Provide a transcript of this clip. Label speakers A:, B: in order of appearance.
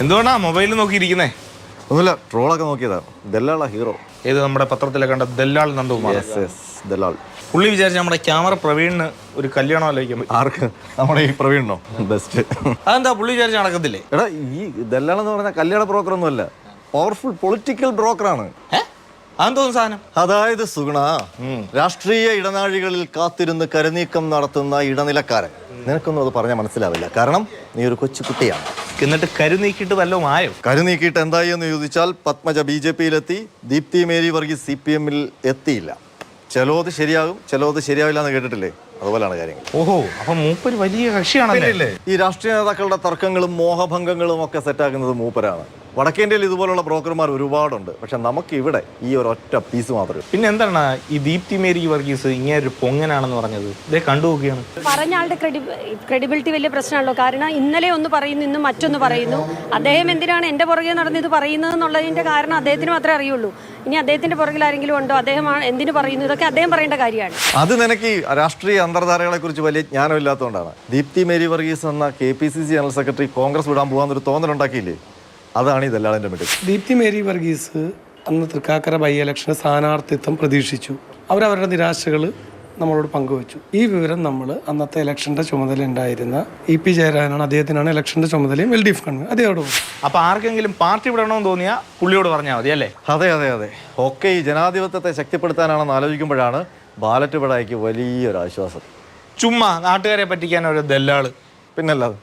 A: എന്തുകൊണ്ടാ മൊബൈലിൽ നോക്കിയിരിക്കുന്നേ?
B: ഒന്നുമില്ല, ട്രോളൊക്കെ നോക്കിയതാ. ദല്ലാളാ ഹീറോ.
A: ഏത് നമ്മുടെ പത്രത്തിലെ കണ്ട ദല്ലാൾ നന്ദകുമാർ?
B: ദല്ലാൾ.
A: പുള്ളി വിചാരിച്ച നമ്മുടെ ക്യാമറ പ്രവീണിന് ഒരു കല്യാണം ആലോചിക്കും.
B: ആർക്ക്? നമ്മുടെ ഈ പ്രവീണോ? ബെസ്റ്റ്.
A: അതെന്താ പുള്ളി വിചാരിച്ച നടക്കത്തില്ലേ?
B: എടാ, ഈ ദല്ലാൾ എന്ന് പറഞ്ഞാൽ കല്യാണ ബ്രോക്കർ ഒന്നും അല്ല, പവർഫുൾ പൊളിറ്റിക്കൽ ബ്രോക്കറാണ്.
A: അതെന്തോന്നും സാധനം?
B: അതായത് സുഗുണ, രാഷ്ട്രീയ ഇടനാഴികളിൽ കാത്തിരുന്ന് കരുനീക്കം നടത്തുന്ന ഇടനിലക്കാരൻ. നിനക്കൊന്നും അത് പറഞ്ഞാൽ മനസ്സിലാവില്ല, കാരണം നീ ഒരു കൊച്ചുകുട്ടിയാണ്.
A: എന്നിട്ട് കരുനീക്കിട്ട് വല്ലതും ആയോ?
B: കരുനീക്കിയിട്ട് എന്തായി എന്ന് ചോദിച്ചാൽ, പത്മജ BJP-യിലെത്തി, ദീപ്തി മേരി വർഗീസ് CPM-ൽ എത്തിയില്ല. ചിലത് ശരിയാകും, ചിലത് ശരിയാവില്ല എന്ന് കേട്ടിട്ടില്ലേ? അതുപോലെയാണ് കാര്യങ്ങൾ.
A: ഓഹോ, അപ്പൊ മൂപ്പര് വലിയ കക്ഷിയാണല്ലേ?
B: ഈ രാഷ്ട്രീയ നേതാക്കളുടെ തർക്കങ്ങളും മോഹഭംഗങ്ങളും ഒക്കെ സെറ്റാക്കുന്നത് മൂപ്പരാണ്. വടക്കേന്ത്യയിൽ ഇതുപോലുള്ള ബ്രോക്കർമാർ ഒരുപാടുണ്ട്, പക്ഷെ നമുക്ക് ഇവിടെ ഈ ഒരു ഒറ്റ പീസ് മാത്രമേ.
A: പിന്നെ എന്താണ് ഈ ദീപ്തി മേരി വർഗീസ് ഇങ്ങനെ ഒരു പൊങ്ങനാണെന്ന് പറഞ്ഞത്? ഇതേ കണ്ടുപോക്കുകയാണ്.
C: പറഞ്ഞ ആളുടെ ക്രെഡിബിലിറ്റി വലിയ പ്രശ്നമാണല്ലോ. കാരണം ഇന്നലെ ഒന്ന് പറയുന്നു, ഇന്ന് മറ്റൊന്ന് പറയുന്നു. അദ്ദേഹം എന്തിനാണ് എൻ്റെ പുറകെ നടന്ന് ഇത് പറയുന്നത് എന്നുള്ളതിൻ്റെ കാരണം അദ്ദേഹത്തിന് മാത്രമേ അറിയുള്ളൂ. ഇനി അദ്ദേഹത്തിന്റെ പുറകിൽ ആരെങ്കിലും ഉണ്ടോ, അദ്ദേഹം എന്തിനു പറയുന്നു, ഇതൊക്കെ അദ്ദേഹം പറയേണ്ട കാര്യമാണ്.
B: അത് നിനക്ക് രാഷ്ട്രീയ അന്തർധാരകളെ കുറിച്ച് വലിയ ജ്ഞാനമില്ലാത്തതുകൊണ്ടാണ്. ദീപ്തി മേരി വർഗീസ് എന്ന KPCC ജനറൽ സെക്രട്ടറി കോൺഗ്രസ് വിടാൻ പോകാന്നൊരു തോന്നലുണ്ടാക്കിയില്ലേ? അതാണ് ഈ ദല്ലാളിന്റെ മിടുക്ക്.
D: ദീപ്തി മേരി വർഗീസ് അന്ന് തൃക്കാക്കര ബൈ ഇലക്ഷന് സ്ഥാനാർത്ഥിത്വം പ്രതീക്ഷിച്ചു. അവരവരുടെ നിരാശകൾ നമ്മളോട് പങ്കുവച്ചു. ഈ വിവരം നമ്മൾ അന്നത്തെ ഇലക്ഷന്റെ ചുമതല ഉണ്ടായിരുന്ന EP ജയരാജനാണ്, അദ്ദേഹത്തിനാണ് ഇലക്ഷന്റെ ചുമതലയും LDF കൺവീനർ, അദ്ദേഹത്തോട് പറഞ്ഞു.
A: അപ്പൊ ആർക്കെങ്കിലും പാർട്ടി വിടണമെന്ന് തോന്നിയാൽ പുള്ളിയോട് പറഞ്ഞാൽ മതി അല്ലേ?
B: അതെ അതെ അതെ, ഒക്കെ ഈ ജനാധിപത്യത്തെ ശക്തിപ്പെടുത്താനാണെന്ന് ആലോചിക്കുമ്പോഴാണ് ബാലറ്റ് പിടായ്ക്ക് വലിയൊരു ആശ്വാസം.
A: ചുമ്മാ നാട്ടുകാരെ പറ്റിക്കാൻ ഒരു ദല്ലാള്.
B: പിന്നല്ലാതെ.